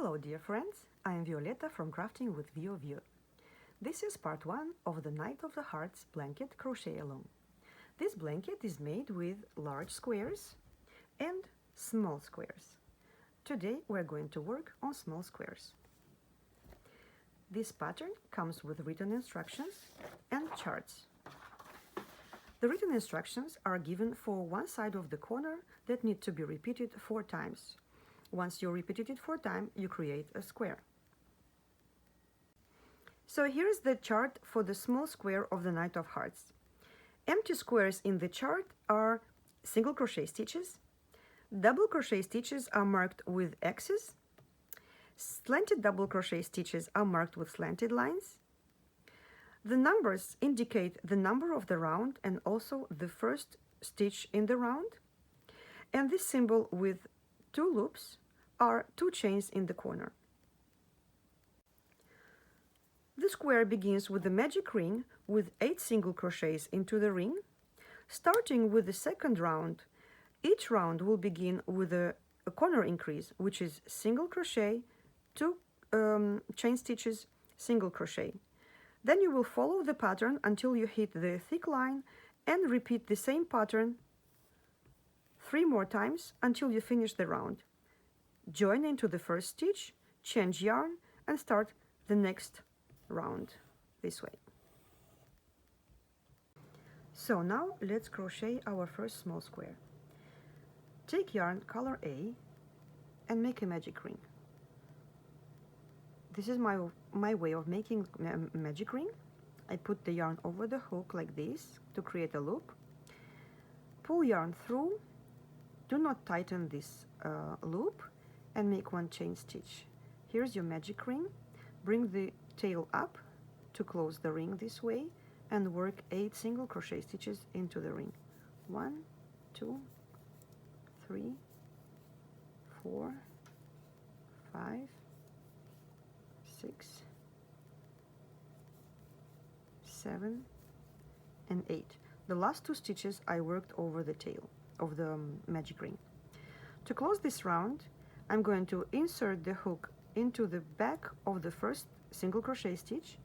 Hello dear friends, I am Violetta from Crafting with Violetta Vieux. This is part 1 of the Knight of Hearts blanket crochet along. This blanket is made with large squares and small squares. Today we're going to work on small squares. This pattern comes with written instructions and charts. The written instructions are given for one side of the corner that need to be repeated 4 times. Once you repeat it 4 times, you create a square. So here's the chart for the small square of the Knight of Hearts. Empty squares in the chart are single crochet stitches. Double crochet stitches are marked with X's. Slanted double crochet stitches are marked with slanted lines. The numbers indicate the number of the round and also the first stitch in the round. And this symbol with 2 loops are 2 chains in the corner. The square begins with the magic ring with 8 single crochets into the ring. Starting with the second round, each round will begin with a corner increase, which is single crochet, 2 chain stitches, single crochet. Then you will follow the pattern until you hit the thick line and repeat the same pattern 3 more times until you finish the round. Join into the first stitch, change yarn, and start the next round this way. So now let's crochet our first small square. Take yarn color A and make a magic ring. This is my way of making a magic ring. I put the yarn over the hook like this to create a loop. Pull yarn through. Do not tighten this loop and make 1 chain stitch. Here's your magic ring. Bring the tail up to close the ring this way and work 8 single crochet stitches into the ring. 1, 2, 3, 4, 5, 6, 7, and 8. The last 2 stitches I worked over the tail of the magic ring. To close this round, I'm going to insert the hook into the back of the first single crochet stitch,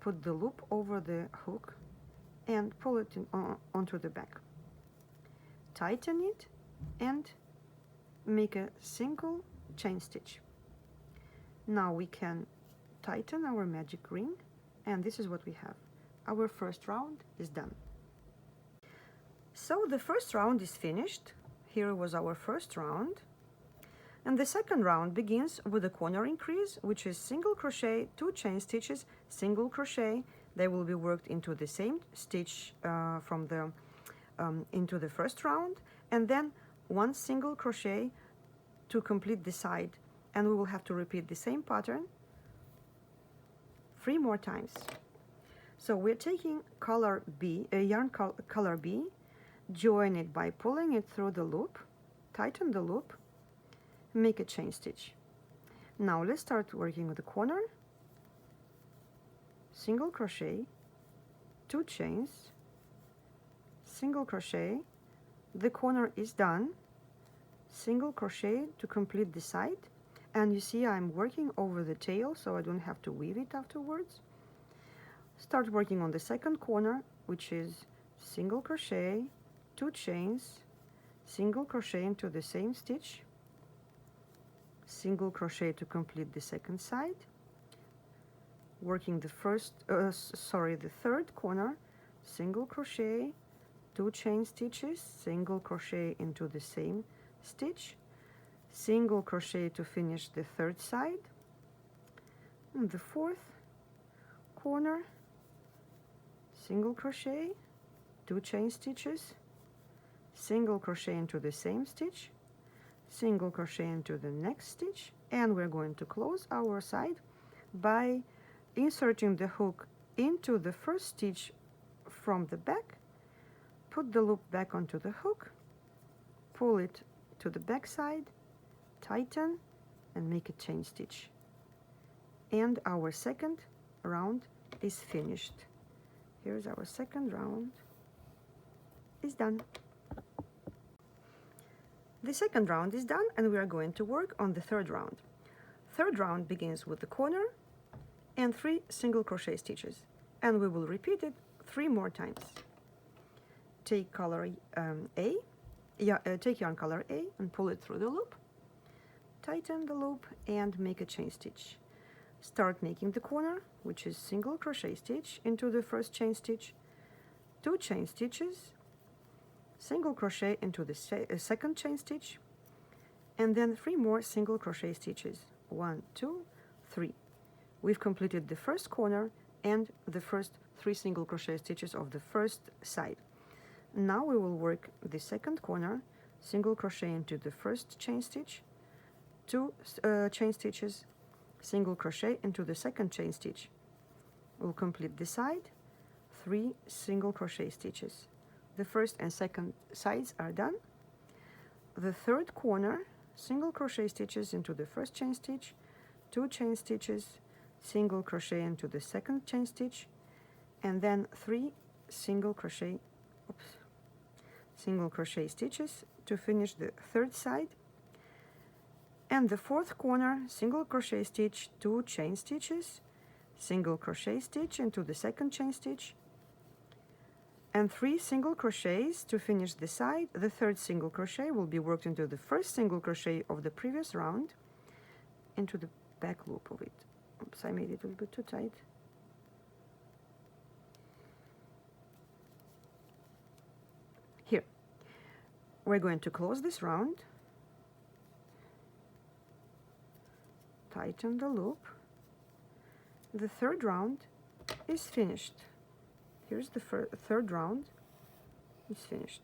put the loop over the hook, and pull it onto the back. Tighten it and make a single chain stitch. Now we can tighten our magic ring, and this is what we have. Our first round is done. So the first round is finished. Here was our first round. And the second round begins with a corner increase, which is single crochet, 2 chain stitches, single crochet. They will be worked into the same stitch into the first round, and then 1 single crochet to complete the side. And we will have to repeat the same pattern 3 more times. So we're taking color B, yarn color B, join it by pulling it through the loop, tighten the loop, make a chain stitch. Now let's start working with the corner. Single crochet, 2 chains, single crochet, the corner is done, single crochet to complete the side, and you see I'm working over the tail so I don't have to weave it afterwards. Start working on the second corner, which is single crochet, 2 chains, single crochet into the same stitch, single crochet to complete the second side, working the third corner, single crochet, 2 chain stitches, single crochet into the same stitch, single crochet to finish the third side, and the fourth corner, single crochet, 2 chain stitches, single crochet into the same stitch, single crochet into the next stitch, and we're going to close our side by inserting the hook into the first stitch from the back, put the loop back onto the hook, pull it to the back side, tighten, and make a chain stitch. And our second round is finished. Here's our second round is done. The second round is done, and we are going to work on the third round. third round begins with the corner and 3 single crochet stitches, and we will repeat it 3 more times. Take color take yarn color A and pull it through the loop, tighten the loop and make a chain stitch. Start making the corner, which is single crochet stitch into the first chain stitch, 2 chain stitches, single crochet into the second chain stitch, and then 3 more single crochet stitches, 1, 2, 3. We've completed the first corner and the first 3 single crochet stitches of the first side. Now we will work the second corner, single crochet into the first chain stitch, 2 chain stitches, single crochet into the second chain stitch. We'll complete the side, 3 single crochet stitches. The first and second sides are done. The third corner, single crochet stitches into the first chain stitch, 2 chain stitches, single crochet into the second chain stitch, and then 3 single crochet stitches to finish the third side. And the fourth corner, single crochet stitch, 2 chain stitches, single crochet stitch into the second chain stitch, and 3 single crochets to finish the side. The third single crochet will be worked into the first single crochet of the previous round into the back loop of it. Oops, I made it a little bit too tight. Here, we're going to close this round, tighten the loop. The third round is finished. Here's the third round is finished.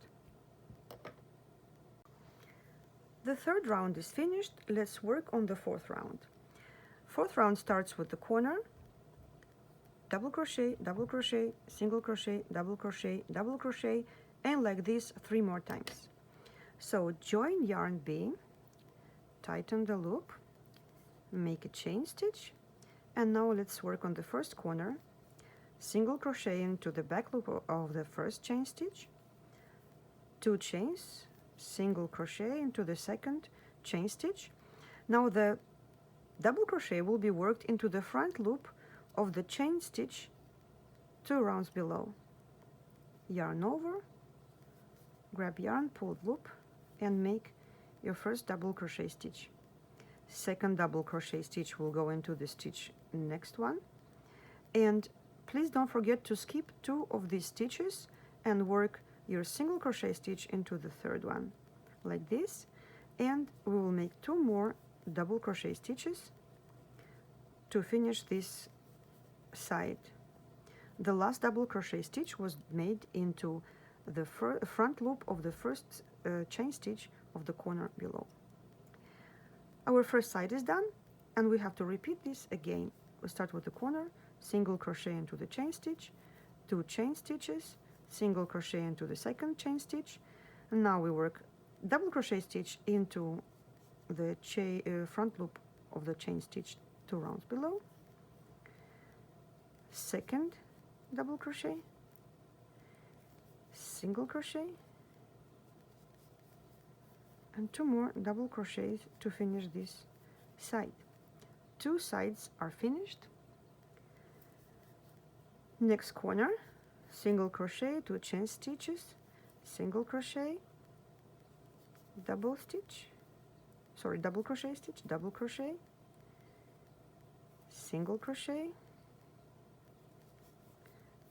The third round is finished. Let's work on the fourth round. Fourth round starts with the corner, double crochet, single crochet, double crochet, and like this 3 more times. So join yarn B, tighten the loop, make a chain stitch, and now let's work on the first corner, single crochet into the back loop of the first chain stitch, 2 chains, single crochet into the second chain stitch. Now the double crochet will be worked into the front loop of the chain stitch 2 rounds below. Yarn over, grab yarn, pull loop, and make your first double crochet stitch. Second double crochet stitch will go into the stitch next one, and please don't forget to skip 2 of these stitches and work your single crochet stitch into the third one like this, and we will make 2 more double crochet stitches to finish this side. The last double crochet stitch was made into the front loop of the first chain stitch of the corner below. Our first side is done, and we have to repeat this again. We start with the corner, single crochet into the chain stitch, 2 chain stitches, single crochet into the second chain stitch, and now we work double crochet stitch into the front loop of the chain stitch 2 rounds below, second double crochet, single crochet, and 2 more double crochets to finish this side. 2 sides are finished. Next corner, single crochet, 2 chain stitches, single crochet, double crochet stitch, double crochet, single crochet,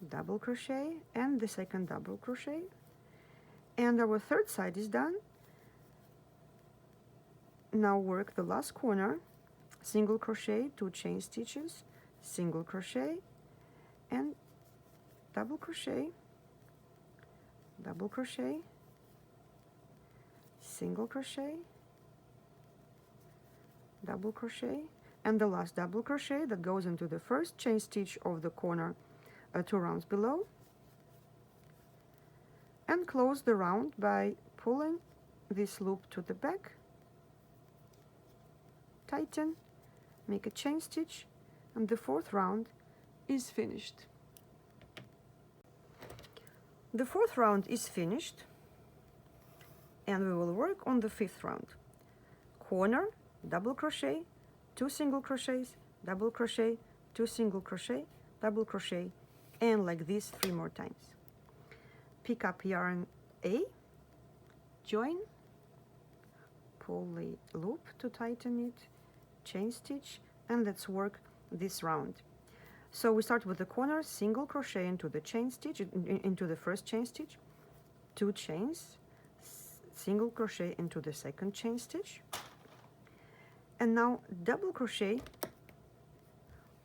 double crochet, and the second double crochet. And our third side is done. Now work the last corner, single crochet, 2 chain stitches, single crochet, and double crochet, single crochet, double crochet, and the last double crochet that goes into the first chain stitch of the corner 2 rounds below, and close the round by pulling this loop to the back, tighten, make a chain stitch, and the fourth round is finished. The fourth round is finished, and we will work on the fifth round. Corner, double crochet, 2 single crochets, double crochet, 2 single crochet, double crochet, and like this 3 more times. Pick up yarn A, join, pull the loop to tighten it, chain stitch, and let's work this round. So we start with the corner, single crochet into the chain stitch, into the first chain stitch, 2 chains, single crochet into the second chain stitch, and now double crochet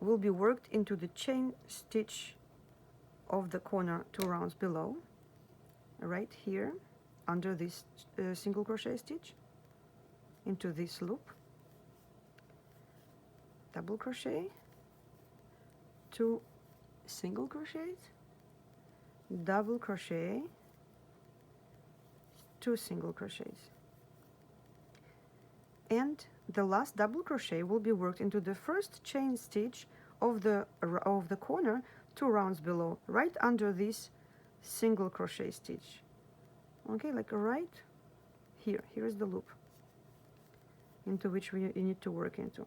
will be worked into the chain stitch of the corner 2 rounds below, right here under this single crochet stitch, into this loop, double crochet, 2 single crochets, double crochet, 2 single crochets, and the last double crochet will be worked into the first chain stitch of the corner 2 rounds below, right under this single crochet stitch. Okay, like right here. Here's the loop into which you need to work into.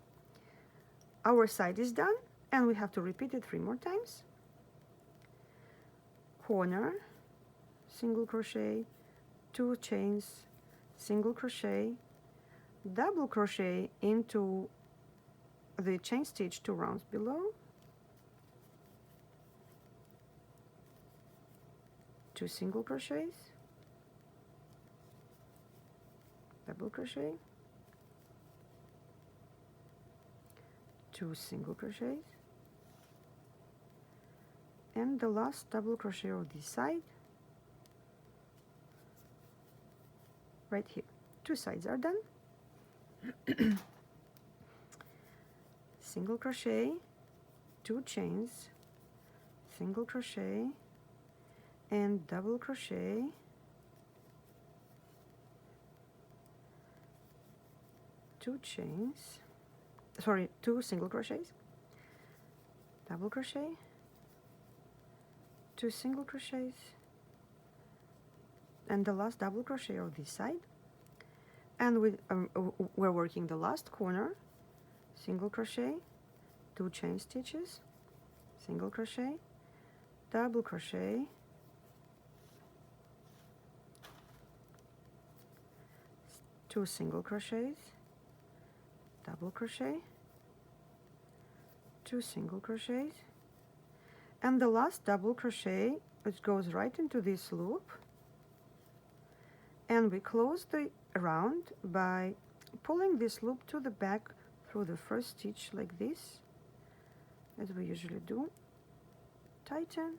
Our side is done, and we have to repeat it 3 more times. Corner, single crochet, 2 chains, single crochet, double crochet into the chain stitch 2 rounds below, 2 single crochets, double crochet, 2 single crochets, and the last double crochet of this side right here. 2 sides are done. Single crochet, 2 chains, single crochet, and double crochet, 2 chains, sorry, 2 single crochets, double crochet, 2 single crochets, and the last double crochet of this side. And we're working the last corner, single crochet, 2 chain stitches, single crochet, double crochet, two single crochets, double crochet, 2 single crochets, and the last double crochet, which goes right into this loop, and we close the round by pulling this loop to the back through the first stitch like this, as we usually do, tighten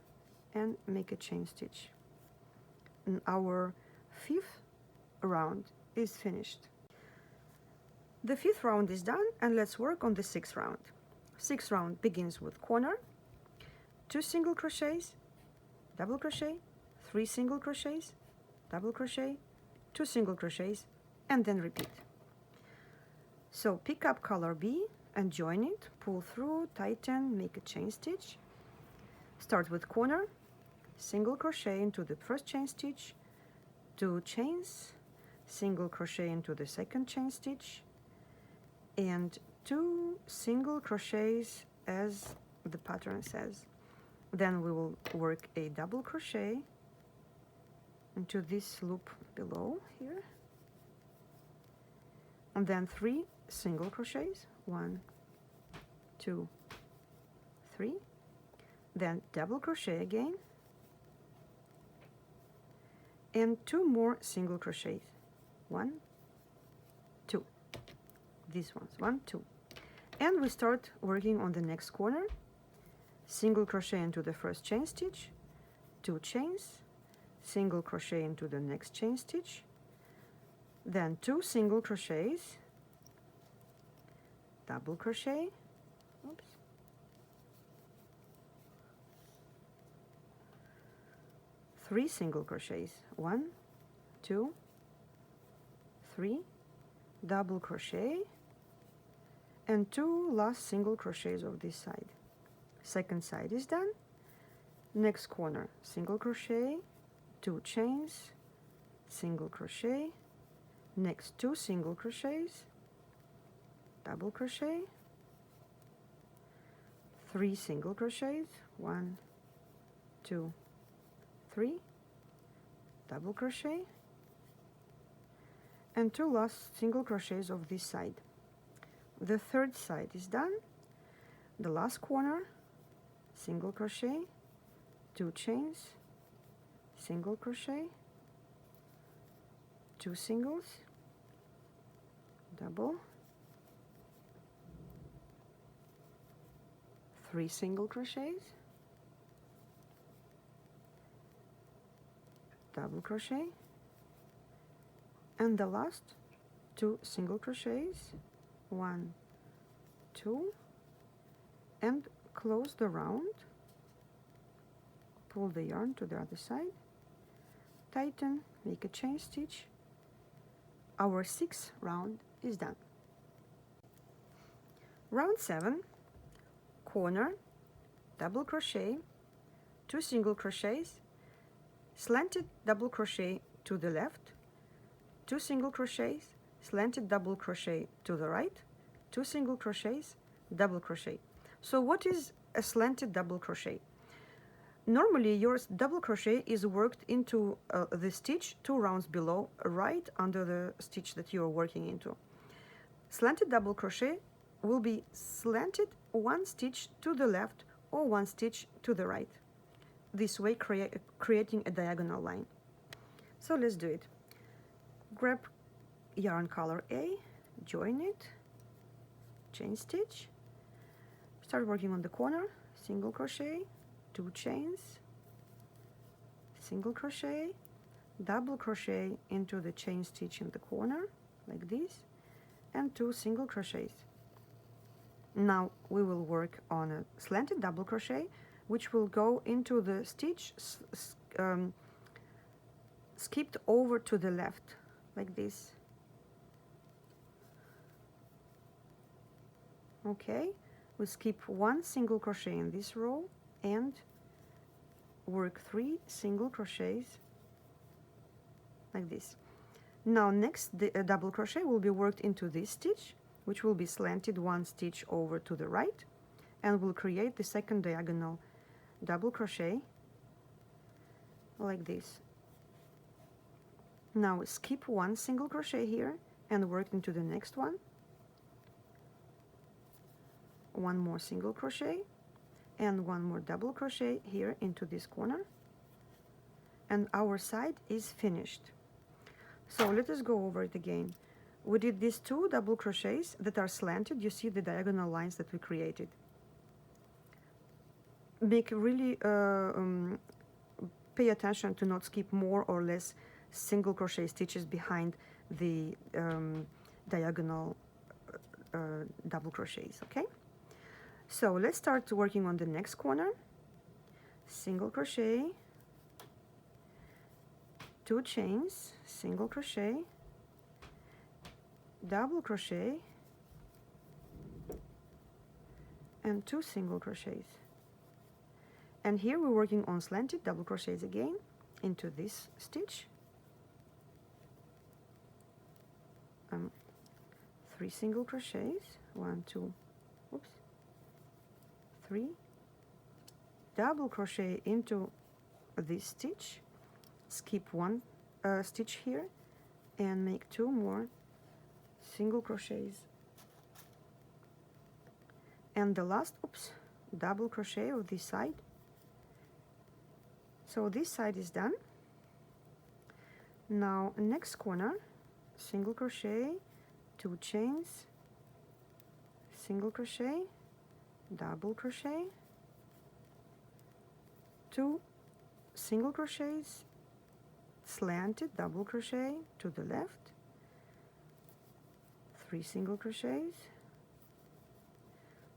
and make a chain stitch, and our 5th round is finished. The 5th round is done, and let's work on the 6th round. 6th round begins with corner, 2 single crochets, double crochet, 3 single crochets, double crochet, 2 single crochets, and then repeat. So pick up color B and join it, pull through, tighten, make a chain stitch. Start with corner, single crochet into the first chain stitch, 2 chains, single crochet into the second chain stitch, and 2 single crochets as the pattern says. Then we will work a double crochet into this loop below here, and then 3 single crochets, 1, 2, 3, then double crochet again, and 2 more single crochets, 1, 2, these ones, 1, 2, and we start working on the next corner, single crochet into the first chain stitch, 2 chains, single crochet into the next chain stitch, then 2 single crochets, double crochet, oops, 3 single crochets, 1, 2, 3, double crochet, and 2 last single crochets of this side. Second side is done. Next corner, single crochet, 2 chains, single crochet, next 2 single crochets, double crochet, 3 single crochets, 1, 2, 3, double crochet, and 2 last single crochets of this side. The third side is done. The last corner, single crochet, 2 chains, single crochet, 2 singles, double, 3 single crochets, double crochet, and the last 2 single crochets, 1, 2, and close the round, pull the yarn to the other side, tighten, make a chain stitch. Our 6th round is done. Round 7, corner, double crochet, 2 single crochets, slanted double crochet to the left, 2 single crochets, slanted double crochet to the right, 2 single crochets, double crochet. So what is a slanted double crochet? Normally your double crochet is worked into the stitch 2 rounds below, right under the stitch that you are working into. Slanted double crochet will be slanted 1 stitch to the left or 1 stitch to the right, this way creating a diagonal line. So let's do it. Grab yarn color A, join it, chain stitch, start working on the corner, single crochet, 2 chains, single crochet, double crochet into the chain stitch in the corner like this, and 2 single crochets. Now we will work on a slanted double crochet, which will go into the stitch skipped over to the left like this. Okay, we skip 1 single crochet in this row and work 3 single crochets like this. Now next, the double crochet will be worked into this stitch, which will be slanted 1 stitch over to the right, and will create the second diagonal double crochet like this. Now skip 1 single crochet here and work into the next one, 1 more single crochet and 1 more double crochet here into this corner, and our side is finished. So let us go over it again. We did these 2 double crochets that are slanted. You see the diagonal lines that we created. Make really pay attention to not skip more or less single crochet stitches behind the diagonal double crochets. Okay, so let's start working on the next corner. Single crochet, 2 chains, single crochet, double crochet, and 2 single crochets. And here we're working on slanted double crochets again into this stitch. 3 single crochets, 1, 2, oops, 3, double crochet into this stitch, skip 1 stitch here, and make 2 more single crochets, and the last, oops, double crochet of this side. So this side is done. Now next corner, single crochet, 2 chains, single crochet, double crochet, 2 single crochets, slanted double crochet to the left, 3 single crochets,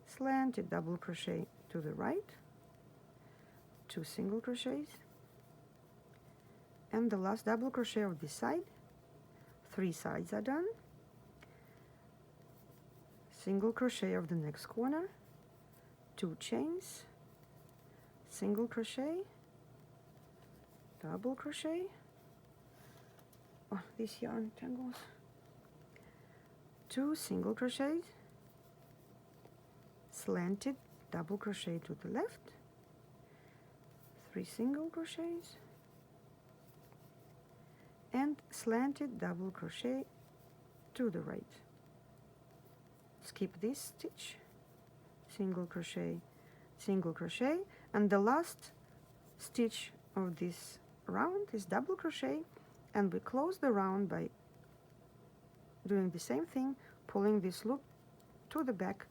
slanted double crochet to the right, 2 single crochets, and the last double crochet of this side. 3 sides are done. Single crochet of the next corner, 2 chains, single crochet, double crochet. Oh, this yarn tangles. 2 single crochets, slanted double crochet to the left, 3 single crochets, and slanted double crochet to the right. Skip this stitch, single crochet, and the last stitch of this round is double crochet, and we close the round by doing the same thing, pulling this loop to the back,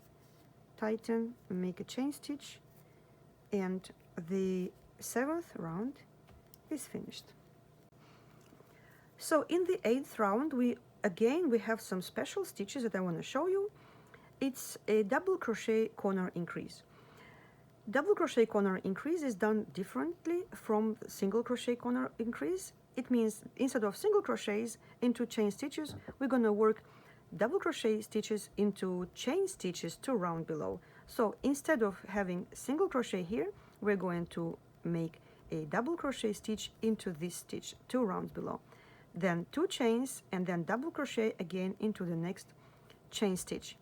tighten, make a chain stitch, and the 7th round is finished. So in the 8th round, we have some special stitches that I want to show you. It's a double crochet corner increase. Double crochet corner increase is done differently from single crochet corner increase. It means instead of single crochets into chain stitches, we're going to work double crochet stitches into chain stitches 2 round below. So instead of having single crochet here, we're going to make a double crochet stitch into this stitch 2 rounds below, then 2 chains, and then double crochet again into the next chain stitch.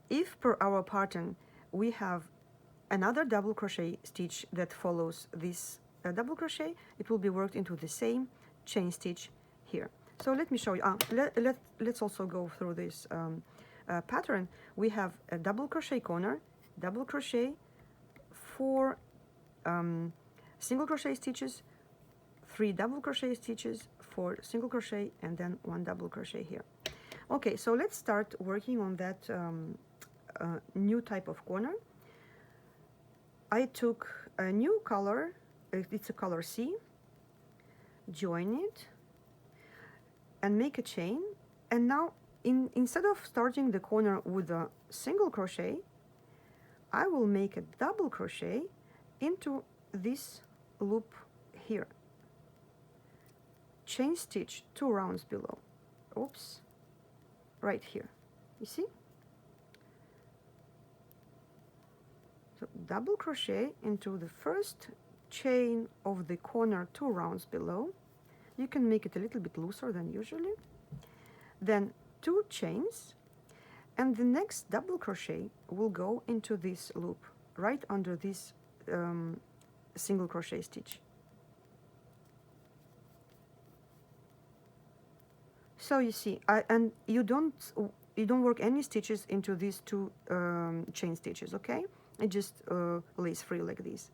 If per our pattern we have another double crochet stitch that follows this double crochet, it will be worked into the same chain stitch here. So let me show you. Let's also go through this pattern. We have a double crochet corner, double crochet, 4 single crochet stitches, 3 double crochet stitches, 4 single crochet, and then 1 double crochet here. Okay, so let's start working on that new type of corner. I took a new color, it's a color C, join it, and make a chain. And now instead of starting the corner with a single crochet, I will make a double crochet into this loop here. Chain stitch 2 rounds below. Oops, right here. You see? So double crochet into the first chain of the corner 2 rounds below. You can make it a little bit looser than usually. Then 2 chains, and the next double crochet will go into this loop right under this single crochet stitch. So you see, and you don't work any stitches into these 2 chain stitches, okay? It just lays free like this.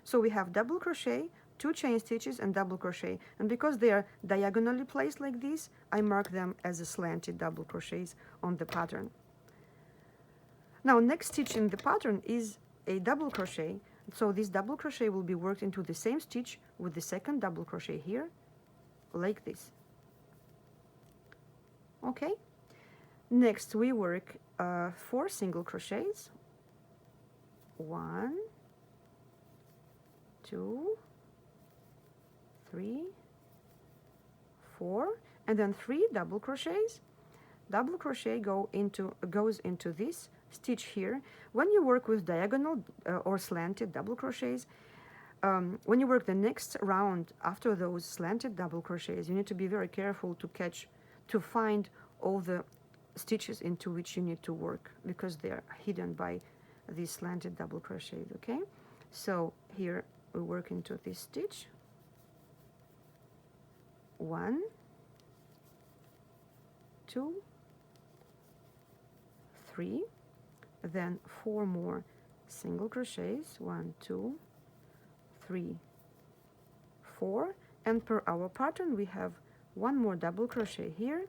So we have double crochet, 2 chain stitches, and double crochet, and because they are diagonally placed like this, I mark them as a slanted double crochets on the pattern. Now next stitch in the pattern is a double crochet, so this double crochet will be worked into the same stitch with the second double crochet here, like this. Okay, next we work 4 single crochets, 1, 2, 3, 4, and then 3 double crochets. Double crochet goes into this stitch here. When you work with diagonal or slanted double crochets, when you work the next round after those slanted double crochets, you need to be very careful to find all the stitches into which you need to work, because they are hidden by these slanted double crochets. Okay, so here we work into this stitch, 1, 2, 3, then 4 more single crochets, 1, 2, 3, 4, and per our pattern we have 1 more double crochet here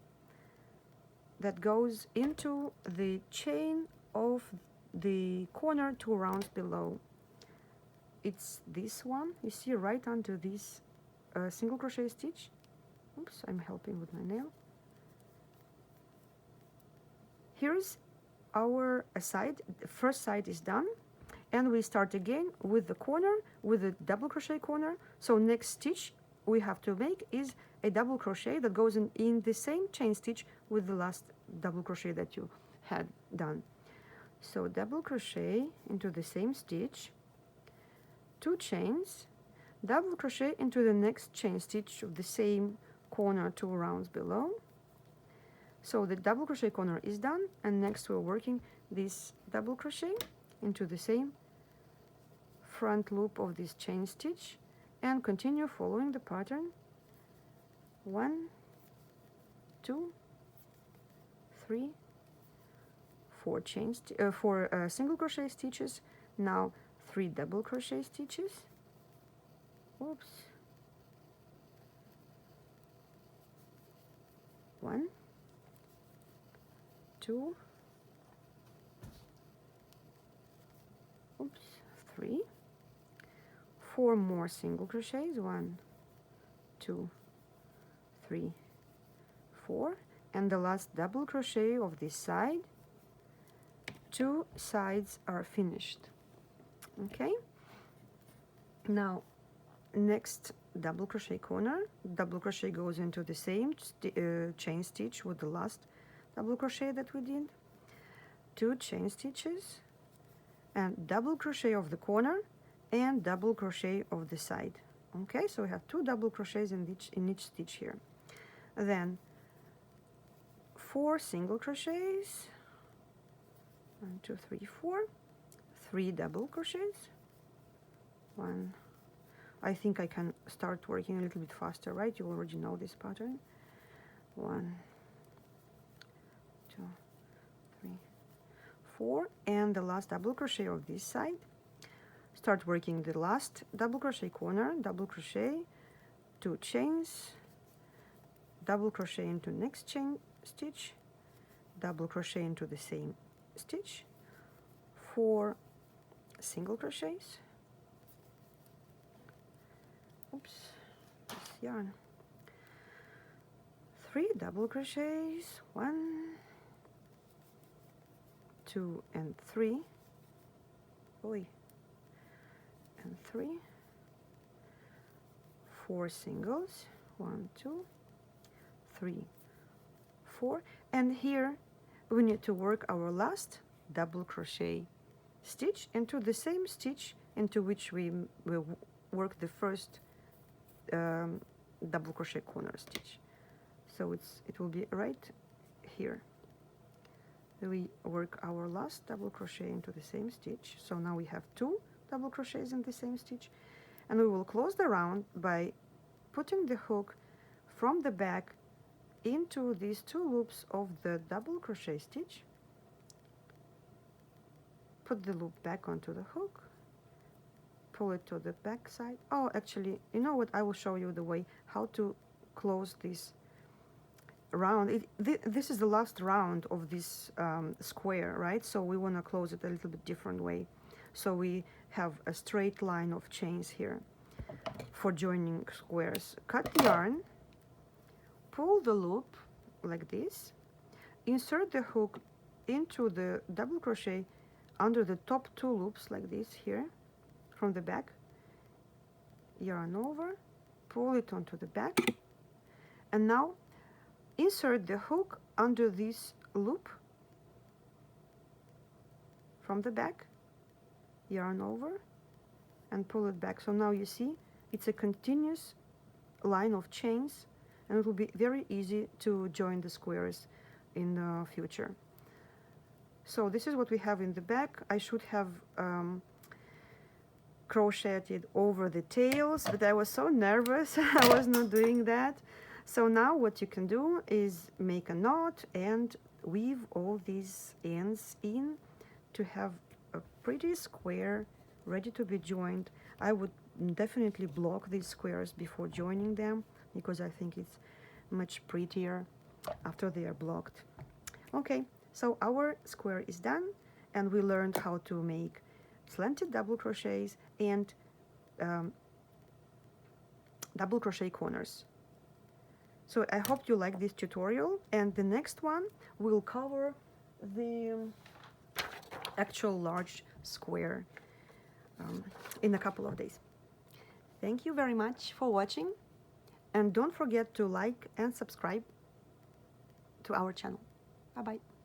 that goes into the chain of the corner 2 rounds below. It's this one, you see, right under this single crochet stitch. Oops, I'm helping with my nail. Here's our side. The first side is done, and we start again with the corner, with the double crochet corner. So next stitch we have to make is a double crochet that goes in the same chain stitch with the last double crochet that you had done. So double crochet into the same stitch, 2 chains, double crochet into the next chain stitch of the same corner 2 rounds below. So the double crochet corner is done, and next we're working this double crochet into the same front loop of this chain stitch, and continue following the pattern. 1, 2, 3, 4 single crochet stitches. Now 3 double crochet stitches. Oops. 1, 2, oops, 3, 4 more single crochets. 1, 2, 3, 4, and the last double crochet of this side. 2 sides are finished. Okay, now next double crochet corner, double crochet goes into the same chain stitch with the last double crochet that we did. 2 chain stitches and double crochet of the corner and double crochet of the side. Okay, so we have 2 double crochets in each stitch here. Then 4 single crochets. 1, 2, 3, 4. 3 double crochets. 1. I think I can start working a little bit faster, right? You already know this pattern. 1, 2, 3, 4, and the last double crochet of this side. Start working the last double crochet corner, double crochet, 2 chains, double crochet into next chain stitch, double crochet into the same stitch, 4 single crochets. Oops, this yarn. 3 double crochets, 1, 2, and 3. Oi. And 3. 4 singles, 1, 2, 3, 4, and here we need to work our last double crochet stitch into the same stitch into which we will work the first double crochet corner stitch. So it will be right here. We work our last double crochet into the same stitch. So now we have 2 double crochets in the same stitch, and we will close the round by putting the hook from the back into these 2 loops of the double crochet stitch. Put the loop back onto the hook, pull it to the back side. Oh, actually, you know what? I will show you the way how to close this round. This is the last round of this square, right? So we want to close it a little bit different way. So we have a straight line of chains here for joining squares. Cut the yarn, pull the loop like this, insert the hook into the double crochet under the top 2 loops like this here from the back, yarn over, pull it onto the back, and now insert the hook under this loop from the back, yarn over, and pull it back. So now you see it's a continuous line of chains, and it will be very easy to join the squares in the future. So this is what we have in the back. I should have crocheted over the tails, but I was so nervous I was not doing that. So now what you can do is make a knot and weave all these ends in to have a pretty square ready to be joined. I would definitely block these squares before joining them, because I think it's much prettier after they are blocked. Okay, so our square is done, and we learned how to make slanted double crochets and double crochet corners. So I hope you like this tutorial, and the next one will cover the actual large square in a couple of days. Thank you very much for watching, and don't forget to like and subscribe to our channel. Bye-bye.